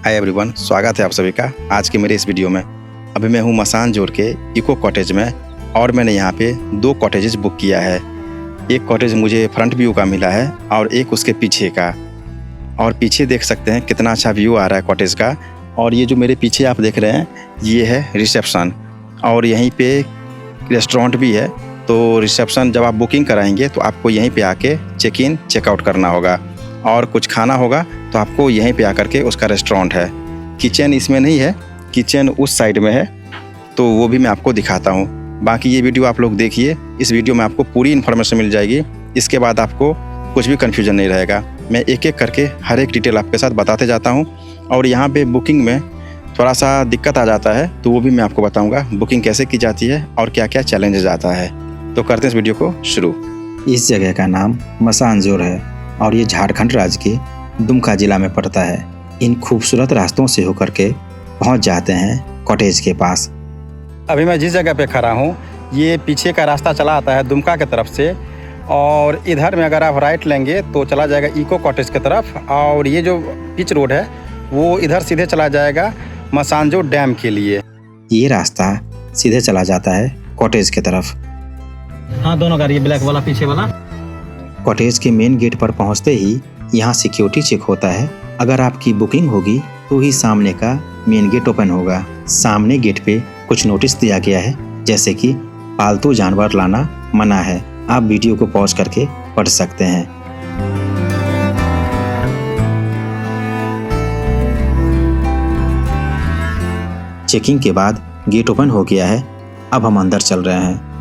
Hi everyone, स्वागत है आप सभी का आज के मेरे इस वीडियो में। अभी मैं हूँ मसानजोर के इको कॉटेज में और मैंने यहाँ पे 2 कॉटेजेस बुक किया है। एक कॉटेज मुझे फ्रंट व्यू का मिला है और एक उसके पीछे का। और पीछे देख सकते हैं कितना अच्छा व्यू आ रहा है कॉटेज का। और ये जो मेरे पीछे आप देख रहे हैं ये है रिसेप्शन और यहीं पे रेस्टोरेंट भी है। तो रिसेप्शन जब आप बुकिंग कराएंगे तो आपको यहीं पे आके चेक इन चेकआउट करना होगा और कुछ खाना होगा तो आपको यहीं पे आकर के उसका रेस्टोरेंट है। किचन इसमें नहीं है, किचन उस साइड में है, तो वो भी मैं आपको दिखाता हूँ। बाकी ये वीडियो आप लोग देखिए, इस वीडियो में आपको पूरी इन्फॉर्मेशन मिल जाएगी। इसके बाद आपको कुछ भी कन्फ्यूजन नहीं रहेगा। मैं एक एक करके हर एक डिटेल आपके साथ बताते जाता हूँ। और यहाँ पे बुकिंग में थोड़ा सा दिक्कत आ जाता है तो वो भी मैं आपको बताऊँगा बुकिंग कैसे की जाती है और क्या क्या चैलेंजेस आता है। तो करते हैं इस वीडियो को शुरू। इस जगह का नाम मसानजोर है और ये झारखंड राज्य के दुमका जिला में पड़ता है। इन खूबसूरत रास्तों से होकर के पहुंच जाते हैं कॉटेज के पास। अभी मैं जिस जगह पे खड़ा हूँ ये पीछे का रास्ता चला आता है दुमका के तरफ से और इधर में अगर आप राइट लेंगे तो चला जाएगा इको कॉटेज की तरफ। और ये जो पिच रोड है वो इधर सीधे चला जाएगा मसानजोर डैम के लिए। ये रास्ता सीधे चला जाता है कॉटेज की तरफ। हाँ, दोनों गाड़ी, ब्लैक वाला पीछे वाला। कॉटेज के मेन गेट पर पहुंचते ही यहाँ सिक्योरिटी चेक होता है। अगर आपकी बुकिंग होगी तो ही सामने का मेन गेट ओपन होगा। सामने गेट पे कुछ नोटिस दिया गया है जैसे कि पालतू जानवर लाना मना है। आप वीडियो को पॉज करके पढ़ सकते हैं। चेकिंग के बाद गेट ओपन हो गया है। अब हम अंदर चल रहे हैं।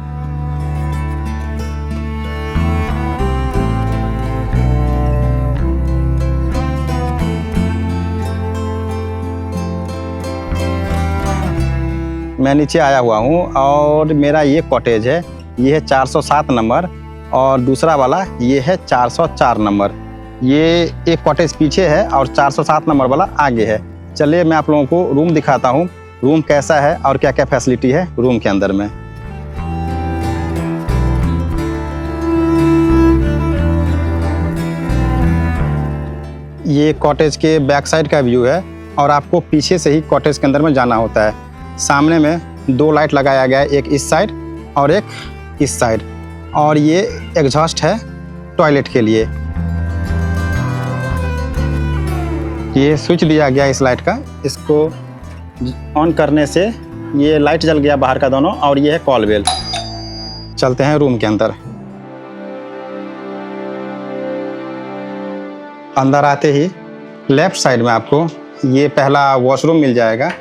मैं नीचे आया हुआ हूँ और मेरा ये कॉटेज है, ये है 407 नंबर और दूसरा वाला ये है 404 नंबर। ये एक कॉटेज पीछे है और 407 नंबर वाला आगे है। चलिए मैं आप लोगों को रूम दिखाता हूँ, रूम कैसा है और क्या क्या फैसिलिटी है रूम के अंदर में। ये कॉटेज के बैक साइड का व्यू है और आपको पीछे से ही कॉटेज के अंदर में जाना होता है। सामने में 2 लाइट लगाया गया है, एक इस साइड और एक इस साइड। और ये एग्जॉस्ट है टॉयलेट के लिए। ये स्विच दिया गया इस लाइट का, इसको ऑन करने से ये लाइट जल गया बाहर का दोनों। और ये है कॉल बेल। चलते हैं रूम के अंदर। अंदर आते ही लेफ्ट साइड में आपको ये पहला वॉशरूम मिल जाएगा।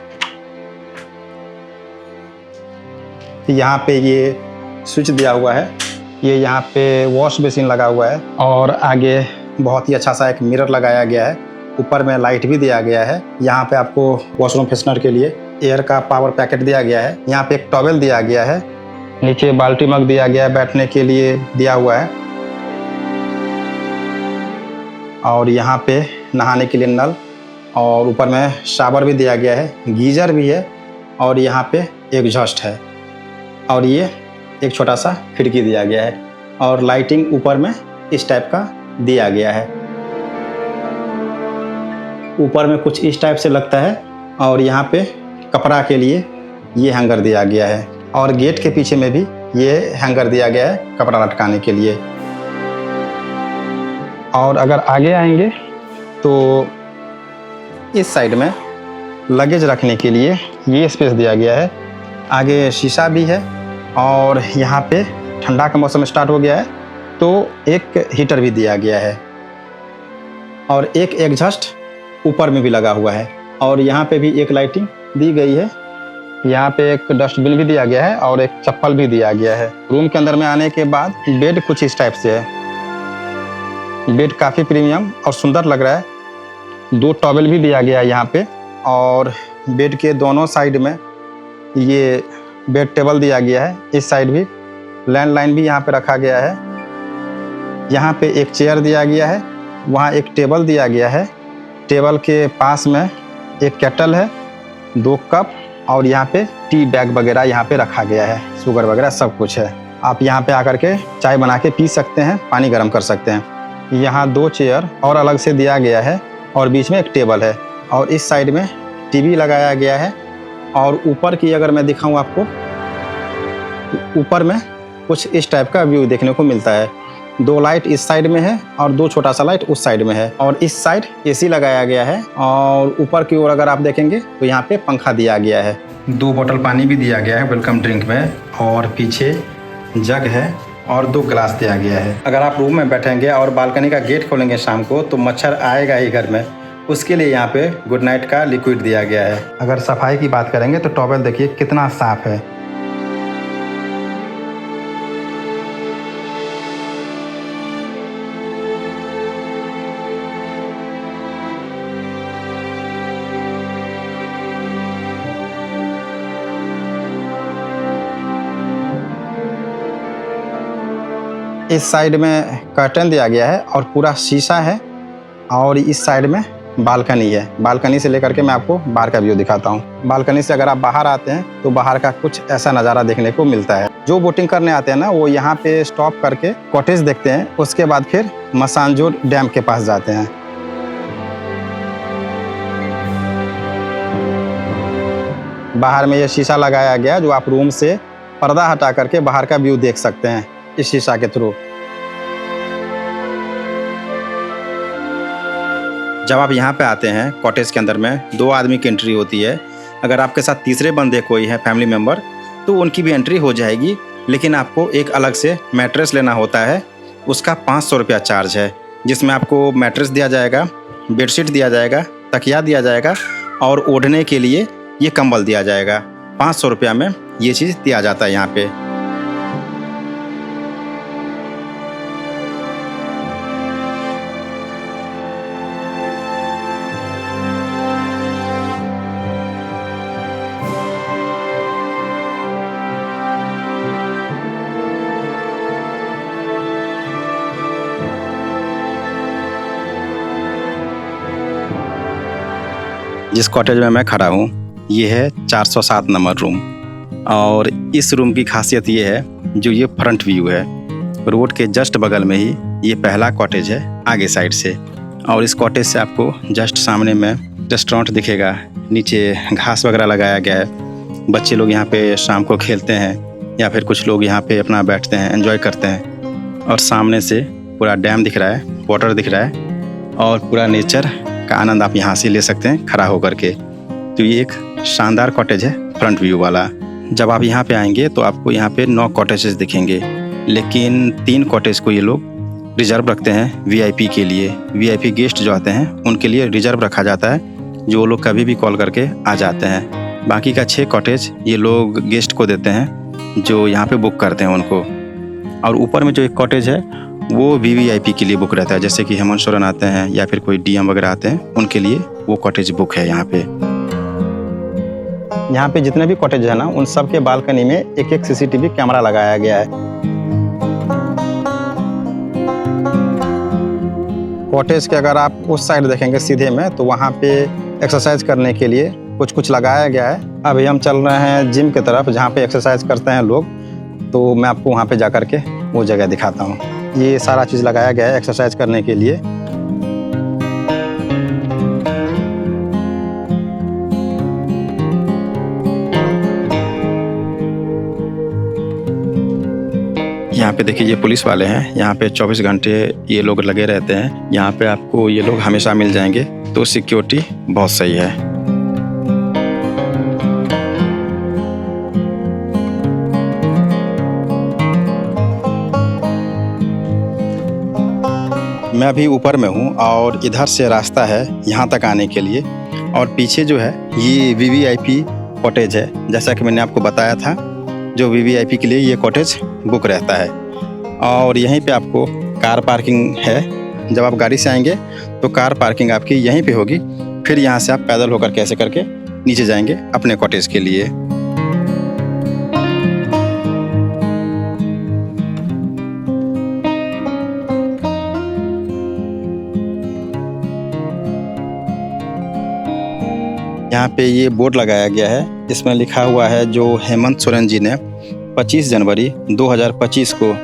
यहाँ पे ये स्विच दिया हुआ है, ये यहाँ पे वॉश बेसिन लगा हुआ है और आगे बहुत ही अच्छा सा एक मिरर लगाया गया है। ऊपर में लाइट भी दिया गया है। यहाँ पे आपको वॉशरूम फ्रेशनर के लिए एयर का पावर पैकेट दिया गया है। यहाँ पे एक टॉवेल दिया गया है। नीचे बाल्टी मग दिया गया है, बैठने के लिए दिया हुआ है। और यहाँ पे नहाने के लिए नल और ऊपर में शावर भी दिया गया है, गीजर भी है और यहाँ पे एग्जॉस्ट है। और ये एक छोटा सा खिड़की दिया गया है और लाइटिंग ऊपर में इस टाइप का दिया गया है। ऊपर में कुछ इस टाइप से लगता है और यहाँ पे कपड़ा के लिए ये हैंगर दिया गया है। और गेट के पीछे में भी ये हैंगर दिया गया है कपड़ा लटकाने के लिए। और अगर आगे आएंगे तो इस साइड में लगेज रखने के लिए ये स्पेस दिया गया है। आगे शीशा भी है और यहाँ पे ठंडा का मौसम स्टार्ट हो गया है तो एक हीटर भी दिया गया है। और एक एग्जॉस्ट ऊपर में भी लगा हुआ है और यहाँ पे भी एक लाइटिंग दी गई है। यहाँ पे एक डस्टबिन भी दिया गया है और एक चप्पल भी दिया गया है। रूम के अंदर में आने के बाद बेड कुछ इस टाइप से है। बेड काफ़ी प्रीमियम और सुंदर लग रहा है। 2 टॉवेल भी दिया गया है यहाँ पे और बेड के दोनों साइड में ये बेड टेबल दिया गया है। इस साइड भी लैंडलाइन भी यहाँ पे रखा गया है। यहाँ पे एक चेयर दिया गया है, वहाँ एक टेबल दिया गया है। टेबल के पास में एक केटल है, 2 कप और यहाँ पे टी बैग वगैरह यहाँ पे रखा गया है। शुगर वगैरह सब कुछ है। आप यहाँ पे आकर के चाय बना के पी सकते हैं, पानी गर्म कर सकते हैं। यहाँ 2 चेयर और अलग से दिया गया है और बीच में एक टेबल है और इस साइड में टीवी लगाया गया है। और ऊपर की अगर मैं दिखाऊं आपको, तो ऊपर में कुछ इस टाइप का व्यू देखने को मिलता है। 2 लाइट इस साइड में है और 2 छोटा सा लाइट उस साइड में है। और इस साइड एसी लगाया गया है। और ऊपर की ओर अगर आप देखेंगे तो यहाँ पे पंखा दिया गया है। 2 बोतल पानी भी दिया गया है वेलकम ड्रिंक में। और पीछे जग है और 2 गिलास दिया गया है। अगर आप रूम में बैठेंगे और बालकनी का गेट खोलेंगे शाम को तो मच्छर आएगा ही घर में, उसके लिए यहाँ पे गुड नाइट का लिक्विड दिया गया है। अगर सफाई की बात करेंगे तो टॉवेल देखिए कितना साफ है। इस साइड में कर्टन दिया गया है और पूरा शीशा है। और इस साइड में बालकनी है। बालकनी से लेकर के मैं आपको बाहर का व्यू दिखाता हूँ। बालकनी से अगर आप बाहर आते हैं तो बाहर का कुछ ऐसा नज़ारा देखने को मिलता है। जो बोटिंग करने आते हैं ना, वो यहाँ पे स्टॉप करके कॉटेज देखते हैं, उसके बाद फिर मसानजोर डैम के पास जाते हैं। बाहर में ये शीशा लगाया गया जो आप रूम से पर्दा हटा करके बाहर का व्यू देख सकते हैं इस शीशा के थ्रू। जब आप यहाँ पे आते हैं कॉटेज के अंदर में 2 आदमी की एंट्री होती है। अगर आपके साथ तीसरे बंदे कोई है फैमिली मेम्बर तो उनकी भी एंट्री हो जाएगी, लेकिन आपको एक अलग से मैट्रेस लेना होता है। उसका 500 रुपया चार्ज है, जिसमें आपको मैट्रेस दिया जाएगा, बेडशीट दिया जाएगा, तकिया दिया जाएगा और ओढ़ने के लिए ये कंबल दिया जाएगा। 500 रुपया में ये चीज़ दिया जाता है यहाँ पे। जिस कॉटेज में मैं खड़ा हूँ ये है 407 नंबर रूम। और इस रूम की खासियत ये है जो ये फ्रंट व्यू है। रोड के जस्ट बगल में ही ये पहला कॉटेज है आगे साइड से। और इस कॉटेज से आपको जस्ट सामने में रेस्टोरेंट दिखेगा। नीचे घास वगैरह लगाया गया है। बच्चे लोग यहाँ पे शाम को खेलते हैं या फिर कुछ लोग यहाँ पे अपना बैठते हैं, एंजॉय करते हैं। और सामने से पूरा डैम दिख रहा है, वाटर दिख रहा है और पूरा नेचर का आनंद आप यहाँ से ले सकते हैं खड़ा होकर के। तो ये एक शानदार कॉटेज है फ्रंट व्यू वाला। जब आप यहाँ पे आएंगे तो आपको यहाँ पे 9 कॉटेजेस दिखेंगे, लेकिन 3 कॉटेज को ये लोग रिजर्व रखते हैं वीआईपी के लिए। वीआईपी गेस्ट जो आते हैं उनके लिए रिजर्व रखा जाता है, जो लोग कभी भी कॉल करके आ जाते हैं। बाकी का 6 कॉटेज ये लोग गेस्ट को देते हैं जो यहाँ पे बुक करते हैं उनको। और ऊपर में जो एक कॉटेज है वो वीवीआईपी के लिए बुक रहता है, जैसे कि हेमंत सोरेन आते हैं या फिर कोई डीएम वगैरह आते हैं, उनके लिए वो कॉटेज बुक है यहाँ पे। यहाँ पे जितने भी कॉटेज है ना, उन सब के बालकनी में एक एक सीसीटीवी कैमरा लगाया गया है। कॉटेज के अगर आप उस साइड देखेंगे सीधे में, तो वहाँ पे एक्सरसाइज करने के लिए कुछ लगाया गया है। अभी हम चल रहे हैं जिम की तरफ, जहाँ पे एक्सरसाइज करते हैं लोग। तो मैं आपको वहाँ पे जा कर के वो जगह दिखाता हूँ। ये सारा चीज़ लगाया गया है एक्सरसाइज करने के लिए। यहाँ पे देखिए ये पुलिस वाले हैं। यहाँ पे 24 घंटे ये लोग लगे रहते हैं। यहाँ पे आपको ये लोग हमेशा मिल जाएंगे, तो सिक्योरिटी बहुत सही है। मैं अभी ऊपर में हूँ और इधर से रास्ता है यहाँ तक आने के लिए। और पीछे जो है ये वीवीआईपी कॉटेज है, जैसा कि मैंने आपको बताया था, जो वीवीआईपी के लिए ये कॉटेज बुक रहता है। और यहीं पे आपको कार पार्किंग है। जब आप गाड़ी से आएंगे तो कार पार्किंग आपकी यहीं पे होगी। फिर यहाँ से आप पैदल होकर कैसे करके नीचे जाएंगे अपने कॉटेज के लिए। यहाँ पे ये बोर्ड लगाया गया है, इसमें लिखा हुआ है जो हेमंत सोरेन जी ने 25 जनवरी 2025 को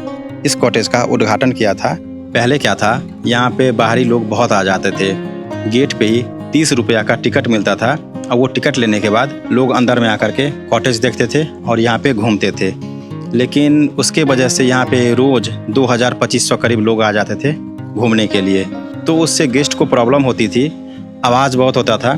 इस कॉटेज का उद्घाटन किया था। पहले क्या था, यहाँ पे बाहरी लोग बहुत आ जाते थे। गेट पे ही 30 रुपया का टिकट मिलता था और वो टिकट लेने के बाद लोग अंदर में आकर के कॉटेज देखते थे और यहाँ पे घूमते थे। लेकिन उसके वजह से यहाँ पे रोज़ 2000-2500 करीब लोग आ जाते थे घूमने के लिए, तो उससे गेस्ट को प्रॉब्लम होती थी, आवाज़ बहुत होता था।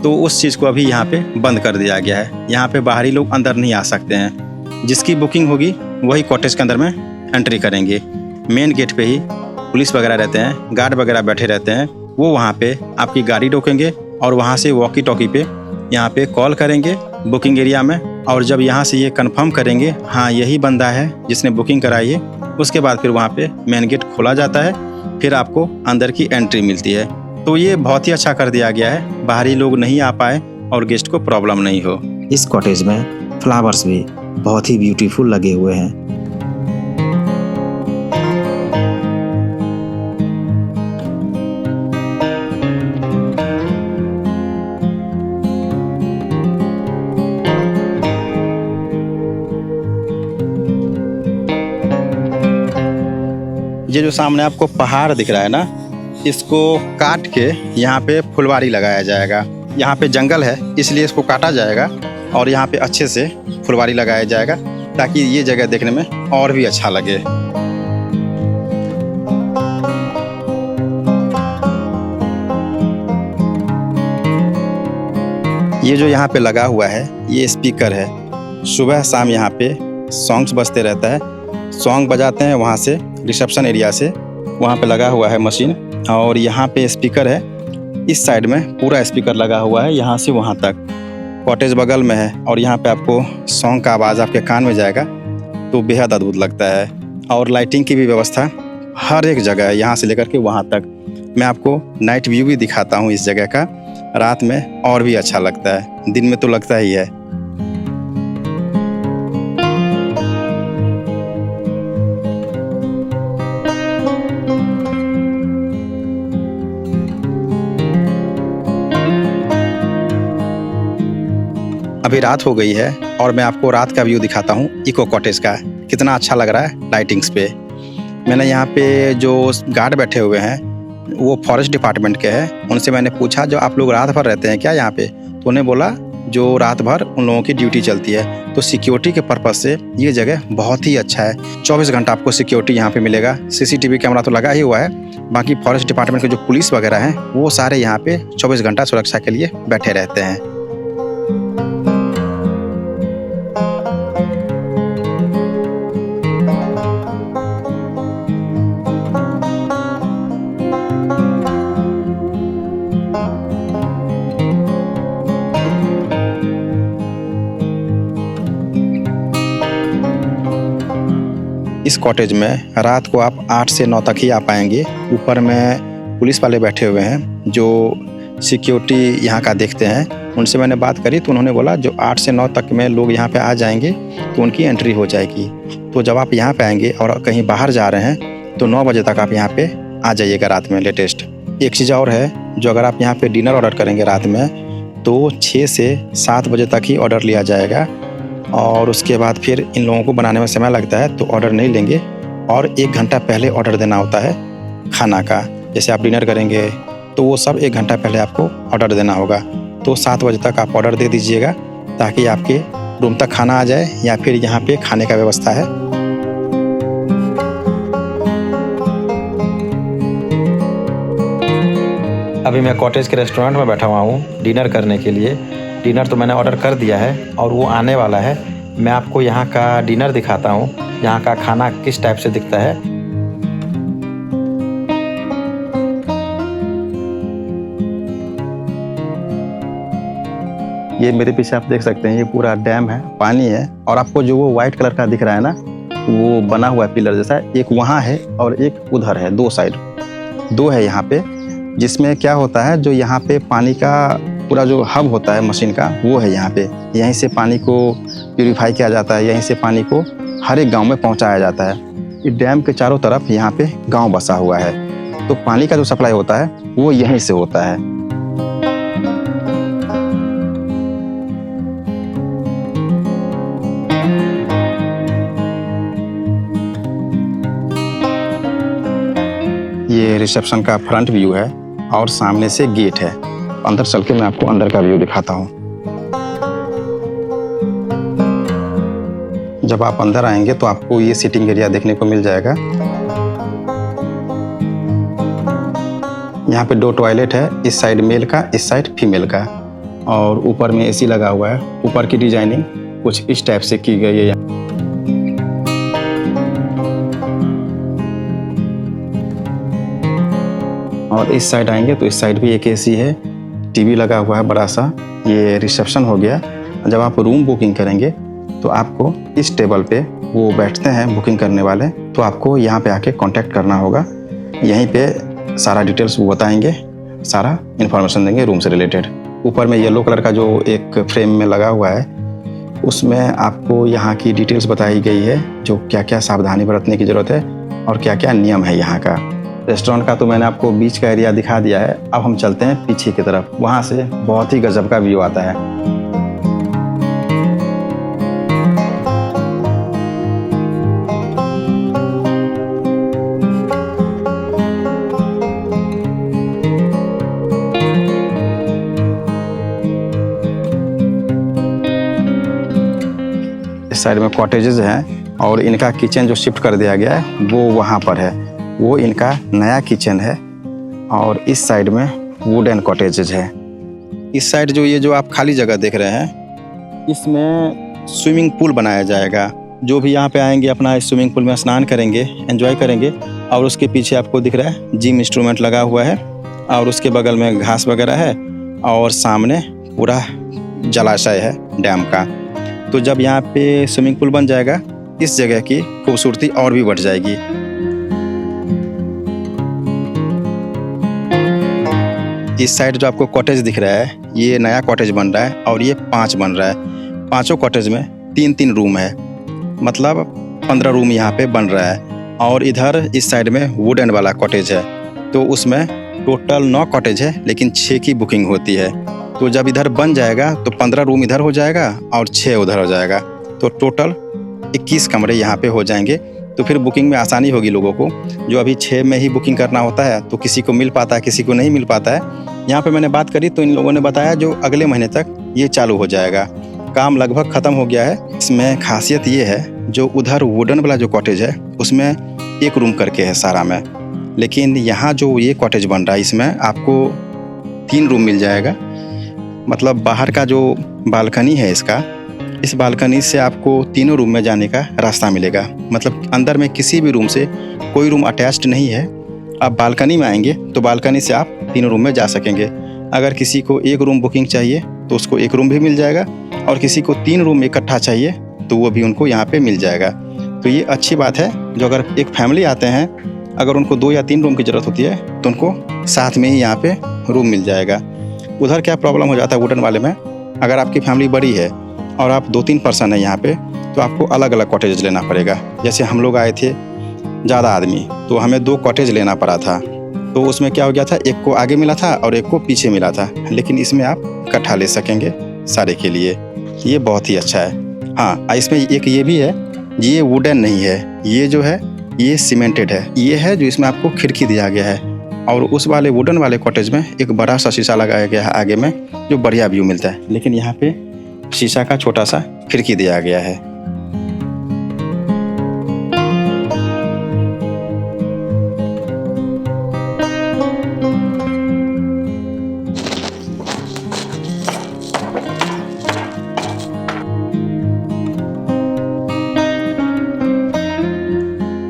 तो उस चीज़ को अभी यहाँ पे बंद कर दिया गया है। यहाँ पे बाहरी लोग अंदर नहीं आ सकते हैं। जिसकी बुकिंग होगी वही कॉटेज के अंदर में एंट्री करेंगे। मेन गेट पे ही पुलिस वगैरह रहते हैं, गार्ड वगैरह बैठे रहते हैं। वो वहाँ पे आपकी गाड़ी रोकेंगे और वहाँ से वॉकी टॉकी पे यहाँ पे कॉल करेंगे बुकिंग एरिया में, और जब यहाँ से ये कंफर्म करेंगे हाँ यही बंदा है जिसने बुकिंग कराई है, उसके बाद फिर वहाँ पे मेन गेट खोला जाता है, फिर आपको अंदर की एंट्री मिलती है। तो ये बहुत ही अच्छा कर दिया गया है, बाहरी लोग नहीं आ पाए और गेस्ट को प्रॉब्लम नहीं हो। इस कॉटेज में फ्लावर्स भी बहुत ही ब्यूटीफुल लगे हुए हैं। ये जो सामने आपको पहाड़ दिख रहा है ना, इसको काट के यहाँ पे फुलवारी लगाया जाएगा। यहाँ पे जंगल है इसलिए इसको काटा जाएगा और यहाँ पे अच्छे से फुलवारी लगाया जाएगा ताकि ये जगह देखने में और भी अच्छा लगे। ये जो यहाँ पे लगा हुआ है ये स्पीकर है। सुबह शाम यहाँ पे सॉन्ग्स बजते रहता है। सॉन्ग बजाते हैं वहाँ से रिसेप्शन एरिया से, वहाँ पे लगा हुआ है मशीन, और यहाँ पे स्पीकर है। इस साइड में पूरा स्पीकर लगा हुआ है यहाँ से वहाँ तक। कॉटेज बगल में है और यहाँ पे आपको सॉन्ग का आवाज़ आपके कान में जाएगा तो बेहद अद्भुत लगता है। और लाइटिंग की भी व्यवस्था हर एक जगह है, यहाँ से लेकर के वहाँ तक। मैं आपको नाइट व्यू भी दिखाता हूँ इस जगह का, रात में और भी अच्छा लगता है, दिन में तो लगता ही है। अभी रात हो गई है और मैं आपको रात का व्यू दिखाता हूँ इको कॉटेज का। कितना अच्छा लग रहा है लाइटिंग्स पे। मैंने यहाँ पे जो गार्ड बैठे हुए हैं वो फॉरेस्ट डिपार्टमेंट के हैं। उनसे मैंने पूछा जो आप लोग रात भर रहते हैं क्या यहाँ पे, तो उन्हें बोला जो रात भर उन लोगों की ड्यूटी चलती है। तो सिक्योरिटी के पर्पज़ से ये जगह बहुत ही अच्छा है। 24 घंटा आपको सिक्योरिटी यहाँ पे मिलेगा। CCTV कैमरा तो लगा ही हुआ है, बाकी फॉरेस्ट डिपार्टमेंट के जो पुलिस वगैरह हैं वो सारे यहाँ पे 24 घंटा सुरक्षा के लिए बैठे रहते हैं। इस कॉटेज में रात को आप 8 से 9 तक ही आ पाएंगे। ऊपर में पुलिस वाले बैठे हुए हैं जो सिक्योरिटी यहाँ का देखते हैं। उनसे मैंने बात करी तो उन्होंने बोला जो 8 से 9 तक में लोग यहाँ पे आ जाएंगे तो उनकी एंट्री हो जाएगी। तो जब आप यहाँ पे आएंगे और कहीं बाहर जा रहे हैं तो 9 बजे तक आप यहाँ पे आ जाइएगा रात में लेटेस्ट। एक चीज़ और है, जो अगर आप यहाँ पे डिनर ऑर्डर करेंगे रात में तो 6 से 7 बजे तक ही ऑर्डर लिया जाएगा, और उसके बाद फिर इन लोगों को बनाने में समय लगता है तो ऑर्डर नहीं लेंगे। और 1 घंटा पहले ऑर्डर देना होता है खाना का। जैसे आप डिनर करेंगे तो वो सब 1 घंटा पहले आपको ऑर्डर देना होगा। तो 7 बजे तक आप ऑर्डर दे दीजिएगा ताकि आपके रूम तक खाना आ जाए, या फिर यहाँ पे खाने का व्यवस्था है। अभी मैं कॉटेज के रेस्टोरेंट में बैठा हुआ हूँ डिनर करने के लिए। डिनर तो मैंने ऑर्डर कर दिया है और वो आने वाला है। मैं आपको यहाँ का डिनर दिखाता हूँ, यहाँ का खाना किस टाइप से दिखता है। ये मेरे पीछे आप देख सकते हैं, ये पूरा डैम है, पानी है, और आपको जो वो वाइट कलर का दिख रहा है ना, वो बना हुआ है पिलर जैसा। एक वहाँ है और एक उधर है, 2 साइड 2 है यहाँ पे। जिसमें क्या होता है, जो यहाँ पे पानी का पूरा जो हब होता है मशीन का वो है यहाँ पे। यहीं से पानी को प्यूरिफाई किया जाता है, यहीं से पानी को हर एक गांव में पहुंचाया जाता है। इस डैम के चारों तरफ यहाँ पे गांव बसा हुआ है, तो पानी का जो सप्लाई होता है वो यहीं से होता है। ये रिसेप्शन का फ्रंट व्यू है और सामने से गेट है। अंदर चल के मैं आपको अंदर का व्यू दिखाता हूँ। जब आप अंदर आएंगे तो आपको ये सिटिंग एरिया देखने को मिल जाएगा। यहाँ पे 2 टॉयलेट है, इस साइड मेल का, इस साइड फीमेल का, और ऊपर में एसी लगा हुआ है। ऊपर की डिजाइनिंग कुछ इस टाइप से की गई है। और इस साइड आएंगे तो इस साइड भी एक एसी है, टीवी लगा हुआ है बड़ा सा। ये रिसेप्शन हो गया। जब आप रूम बुकिंग करेंगे तो आपको इस टेबल पे वो बैठते हैं बुकिंग करने वाले, तो आपको यहाँ पे आके कांटेक्ट करना होगा। यहीं पे सारा डिटेल्स वो बताएंगे, सारा इन्फॉर्मेशन देंगे रूम से रिलेटेड। ऊपर में येलो कलर का जो एक फ्रेम में लगा हुआ है, उसमें आपको यहाँ की डिटेल्स बताई गई है, जो क्या क्या सावधानी बरतने की ज़रूरत है और क्या क्या नियम है यहाँ का। रेस्टोरेंट का तो मैंने आपको बीच का एरिया दिखा दिया है। अब हम चलते हैं पीछे की तरफ, वहाँ से बहुत ही गजब का व्यू आता है। इस साइड में कॉटेजेस हैं और इनका किचन जो शिफ्ट कर दिया गया है वो वहाँ पर है, वो इनका नया किचन है। और इस साइड में वुडन कॉटेजेस है। इस साइड जो आप खाली जगह देख रहे हैं, इसमें स्विमिंग पूल बनाया जाएगा। जो भी यहाँ पे आएंगे अपना इस स्विमिंग पूल में स्नान करेंगे, एंजॉय करेंगे। और उसके पीछे आपको दिख रहा है जिम इंस्ट्रूमेंट लगा हुआ है, और उसके बगल में घास वगैरह है, और सामने पूरा जलाशय है डैम का। तो जब यहाँ पे स्विमिंग पूल बन जाएगा, इस जगह की खूबसूरती और भी बढ़ जाएगी। इस साइड जो आपको कॉटेज दिख रहा है, ये नया कॉटेज बन रहा है और ये 5 बन रहा है। 5 कॉटेज में 3-3 रूम है, मतलब 15 रूम यहाँ पे बन रहा है। और इधर इस साइड में वुडन वाला कॉटेज है, तो उसमें टोटल 9 कॉटेज है, लेकिन 6 की बुकिंग होती है। तो जब इधर बन जाएगा तो 15 रूम इधर हो जाएगा और 6 उधर हो जाएगा, तो टोटल 21 कमरे यहाँ पे हो जाएंगे। तो फिर बुकिंग में आसानी होगी लोगों को। जो अभी 6 में ही बुकिंग करना होता है तो किसी को मिल पाता है, किसी को नहीं मिल पाता है। यहाँ पे मैंने बात करी तो इन लोगों ने बताया जो अगले महीने तक ये चालू हो जाएगा। काम लगभग ख़त्म हो गया है। इसमें खासियत ये है, जो उधर वुडन वाला जो कॉटेज है उसमें 1 रूम करके है सारा में, लेकिन यहाँ जो ये कॉटेज बन रहा है इसमें आपको 3 रूम मिल जाएगा। मतलब बाहर का जो बालकनी है इसका, इस बालकनी से आपको तीनों रूम में जाने का रास्ता मिलेगा। मतलब अंदर में किसी भी रूम से कोई रूम अटैच्ड नहीं है। आप बालकनी में आएंगे तो बालकनी से आप तीनों रूम में जा सकेंगे। अगर किसी को 1 रूम बुकिंग चाहिए तो उसको 1 रूम भी मिल जाएगा, और किसी को 3 रूम इकट्ठा चाहिए तो वो भी उनको यहाँ पे मिल जाएगा। तो ये अच्छी बात है। जो अगर एक फैमिली आते हैं, अगर उनको 2 या 3 रूम की ज़रूरत होती है तो उनको साथ में ही यहाँ पे रूम मिल जाएगा। उधर क्या प्रॉब्लम हो जाता है वुडन वाले में, अगर आपकी फैमिली बड़ी है और आप 2-3 पर्सन हैं यहाँ पे, तो आपको अलग अलग कॉटेज लेना पड़ेगा। जैसे हम लोग आए थे ज़्यादा आदमी, तो हमें 2 कॉटेज लेना पड़ा था। तो उसमें क्या हो गया था, एक को आगे मिला था और एक को पीछे मिला था, लेकिन इसमें आप इकट्ठा ले सकेंगे सारे के लिए। ये बहुत ही अच्छा है। हाँ, इसमें एक ये भी है, ये वुडन नहीं है, ये जो है ये सीमेंटेड है। ये है जो इसमें आपको खिड़की दिया गया है, और उस वाले वुडन वाले कॉटेज में एक बड़ा सा शीशा लगाया गया है आगे में, जो बढ़िया व्यू मिलता है। लेकिन यहाँ पे शीशा का छोटा सा खिड़की दिया गया है।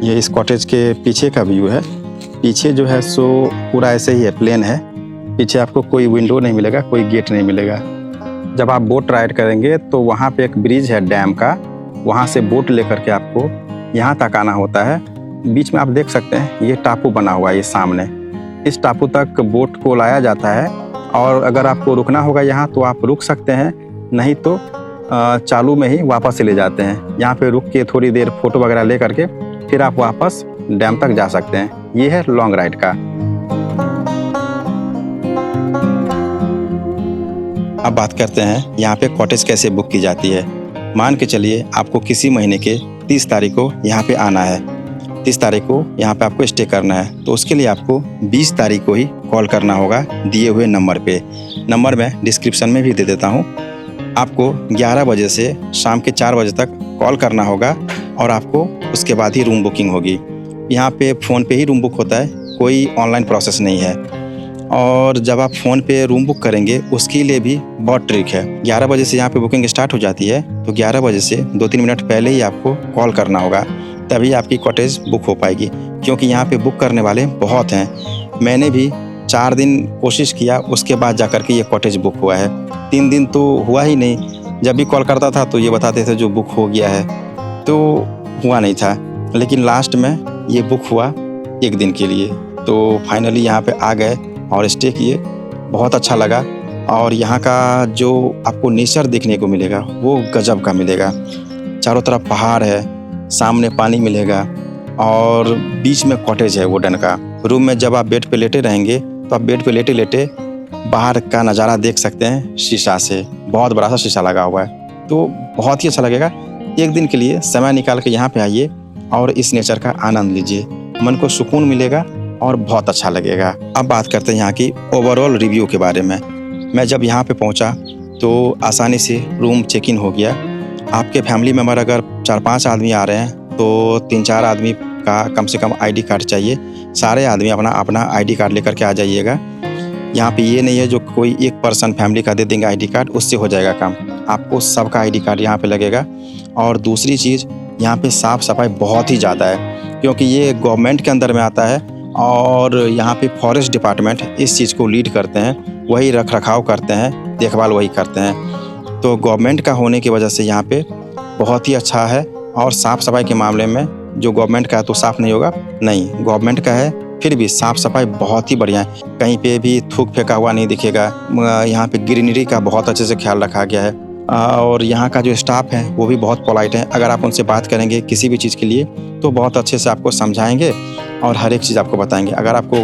ये इस कॉटेज के पीछे का व्यू है। पीछे जो है सो पूरा ऐसे ही है, प्लेन है। पीछे आपको कोई विंडो नहीं मिलेगा, कोई गेट नहीं मिलेगा। जब आप बोट राइड करेंगे तो वहाँ पे एक ब्रिज है डैम का, वहाँ से बोट लेकर के आपको यहाँ तक आना होता है। बीच में आप देख सकते हैं ये टापू बना हुआ है, ये सामने। इस टापू तक बोट को लाया जाता है, और अगर आपको रुकना होगा यहाँ तो आप रुक सकते हैं, नहीं तो चालू में ही वापस ले जाते हैं। यहाँ पे रुक के थोड़ी देर फोटो वगैरह ले करके फिर आप वापस डैम तक जा सकते हैं। ये है लॉन्ग राइड का। अब बात करते हैं यहाँ पे कॉटेज कैसे बुक की जाती है। मान के चलिए आपको किसी महीने के 30 तारीख को यहाँ पे आना है, 30 तारीख को यहाँ पे आपको स्टे करना है। तो उसके लिए आपको 20 तारीख को ही कॉल करना होगा दिए हुए नंबर पे। नंबर मैं डिस्क्रिप्शन में भी दे देता हूँ। आपको 11 बजे से शाम के 4 बजे तक कॉल करना होगा और आपको उसके बाद ही रूम बुकिंग होगी। यहाँ पे फ़ोन पे ही रूम बुक होता है, कोई ऑनलाइन प्रोसेस नहीं है। और जब आप फ़ोन पे रूम बुक करेंगे उसके लिए भी बहुत ट्रिक है। 11 बजे से यहाँ पे बुकिंग स्टार्ट हो जाती है, तो 11 बजे से 2-3 मिनट पहले ही आपको कॉल करना होगा, तभी आपकी कॉटेज बुक हो पाएगी। क्योंकि यहाँ पे बुक करने वाले बहुत हैं। मैंने भी 4 दिन कोशिश किया, उसके बाद जा कर के ये कॉटेज बुक हुआ है। 3 दिन तो हुआ ही नहीं। जब भी कॉल करता था तो ये बताते थे जो बुक हो गया है, तो हुआ नहीं था। लेकिन लास्ट में ये बुक हुआ 1 दिन के लिए। तो फाइनली यहाँ पे आ गए और स्टे किए। बहुत अच्छा लगा। और यहाँ का जो आपको नेचर देखने को मिलेगा वो गजब का मिलेगा। चारों तरफ पहाड़ है, सामने पानी मिलेगा और बीच में कॉटेज है वुडन का। रूम में जब आप बेड पे लेटे रहेंगे तो आप बेड पे लेटे लेटे बाहर का नज़ारा देख सकते हैं शीशा से। बहुत बड़ा सा शीशा लगा हुआ है, तो बहुत ही अच्छा लगेगा। 1 दिन के लिए समय निकाल के यहाँ पे आइए और इस नेचर का आनंद लीजिए। मन को सुकून मिलेगा और बहुत अच्छा लगेगा। अब बात करते हैं यहाँ की ओवरऑल रिव्यू के बारे में। मैं जब यहाँ पे पहुँचा तो आसानी से रूम चेक इन हो गया। आपके फैमिली मेम्बर अगर 4-5 आदमी आ रहे हैं तो 3-4 आदमी का कम से कम आईडी कार्ड चाहिए। सारे आदमी अपना अपना आईडी कार्ड लेकर के आ जाइएगा। यहाँ पे ये नहीं है जो कोई एक पर्सन फैमिली का दे देंगे आईडी कार्ड, उससे हो जाएगा काम। आपको सबका आईडी कार्ड यहाँ पे लगेगा। और दूसरी चीज़, यहाँ पे साफ़ सफाई बहुत ही ज़्यादा है, क्योंकि ये गवर्नमेंट के अंदर में आता है और यहाँ पे फॉरेस्ट डिपार्टमेंट इस चीज़ को लीड करते हैं, वही रख रखाव करते हैं, देखभाल वही करते हैं। तो गवर्नमेंट का होने की वजह से यहाँ पे बहुत ही अच्छा है। और साफ़ सफाई के मामले में जो गवर्नमेंट का है तो साफ़ नहीं होगा, नहीं, गवर्नमेंट का है फिर भी साफ़ सफाई बहुत ही बढ़िया है। कहीं पे भी थूक फेंका हुआ नहीं दिखेगा। यहाँ पे ग्रीनरी का बहुत अच्छे से ख्याल रखा गया है। और यहाँ का जो स्टाफ है वो भी बहुत पोलाइट है। अगर आप उनसे बात करेंगे किसी भी चीज़ के लिए तो बहुत अच्छे से आपको समझाएंगे और हर एक चीज़ आपको बताएंगे। अगर आपको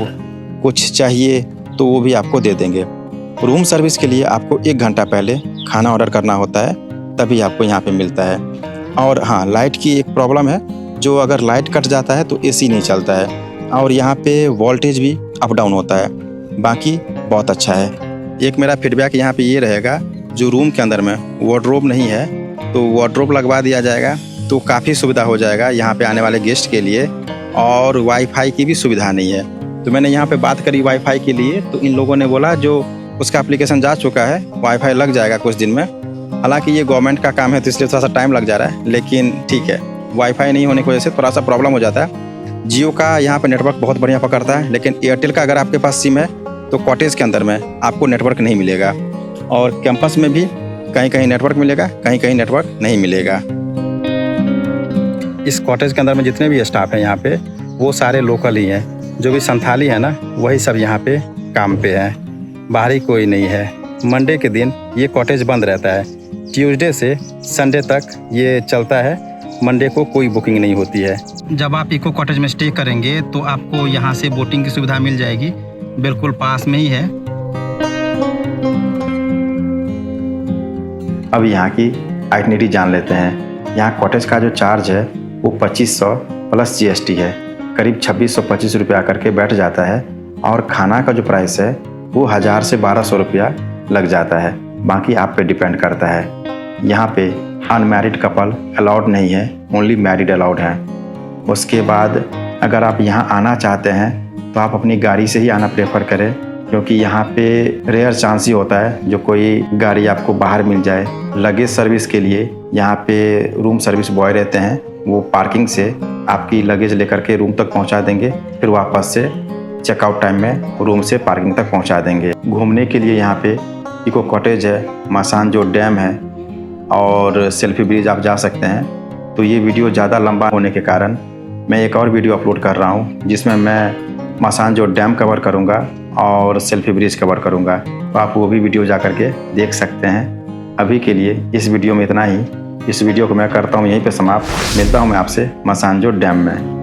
कुछ चाहिए तो वो भी आपको दे देंगे। रूम सर्विस के लिए आपको 1 घंटा पहले खाना ऑर्डर करना होता है, तभी आपको यहाँ पे मिलता है। और हाँ, लाइट की एक प्रॉब्लम है, जो अगर लाइट कट जाता है तो एसी नहीं चलता है और यहाँ पे वोल्टेज भी अप डाउन होता है। बाकी बहुत अच्छा है। एक मेरा फीडबैक यहाँ पे ये रहेगा, जो रूम के अंदर में वार्डरोब नहीं है तो वार्डरोब लगवा दिया जाएगा तो काफ़ी सुविधा हो जाएगा यहाँ पे आने वाले गेस्ट के लिए। और वाईफाई की भी सुविधा नहीं है। तो मैंने यहाँ पे बात करी वाईफाई के लिए, तो इन लोगों ने बोला जो उसका एप्लीकेशन जा चुका है, वाईफाई लग जाएगा कुछ दिन में। हालांकि ये गवर्नमेंट का काम है तो इसलिए थोड़ा सा टाइम लग जा रहा है, लेकिन ठीक है। वाईफाई नहीं होने की वजह से थोड़ा सा प्रॉब्लम हो जाता है। जियो का यहाँ पे नेटवर्क बहुत बढ़िया पकड़ता है, लेकिन एयरटेल का अगर आपके पास सिम है तो कॉटेज के अंदर में आपको नेटवर्क नहीं मिलेगा। और कैंपस में भी कहीं कहीं नेटवर्क मिलेगा, कहीं कहीं नेटवर्क नहीं मिलेगा। इस कॉटेज के अंदर में जितने भी स्टाफ हैं यहाँ पे वो सारे लोकल ही हैं। जो भी संथाली है ना, वही सब यहाँ पे काम पे हैं, बाहरी कोई नहीं है। मंडे के दिन ये कॉटेज बंद रहता है। ट्यूसडे से संडे तक ये चलता है। मंडे को कोई बुकिंग नहीं होती है। जब आप इको कॉटेज में स्टे करेंगे तो आपको यहाँ से बोटिंग की सुविधा मिल जाएगी, बिल्कुल पास में ही है। अब यहाँ की आइटनरी जान लेते हैं। यहाँ कॉटेज का जो चार्ज है वो 2500 प्लस GST है, करीब 2625 रुपया करके बैठ जाता है। और खाना का जो प्राइस है वो 1000 से 1200 रुपया लग जाता है। बाकी आप पे डिपेंड करता है। यहाँ पे अनमैरिड कपल अलाउड नहीं है, ओनली मैरिड अलाउड है। उसके बाद अगर आप यहाँ आना चाहते हैं तो आप अपनी गाड़ी से ही आना प्रेफर करें, क्योंकि यहाँ पे रेयर चांस ही होता है जो कोई गाड़ी आपको बाहर मिल जाए। लगेज सर्विस के लिए यहाँ पे रूम सर्विस बॉय रहते हैं, वो पार्किंग से आपकी लगेज लेकर के रूम तक पहुँचा देंगे, फिर वापस से चेकआउट टाइम में रूम से पार्किंग तक पहुँचा देंगे। घूमने के लिए यहाँ पे इको कॉटेज है, मासांजोर डैम है और सेल्फी ब्रिज आप जा सकते हैं। तो ये वीडियो ज़्यादा लंबा होने के कारण मैं एक और वीडियो अपलोड कर रहा हूँ, जिसमें मैं मासांजोर डैम कवर करूँगा और सेल्फी ब्रिज कवर करूँगा। तो आप वो भी वीडियो जा कर के देख सकते हैं। अभी के लिए इस वीडियो में इतना ही। इस वीडियो को मैं करता हूँ यहीं पे समाप्त। मिलता हूँ मैं आपसे मासांजोर डैम में।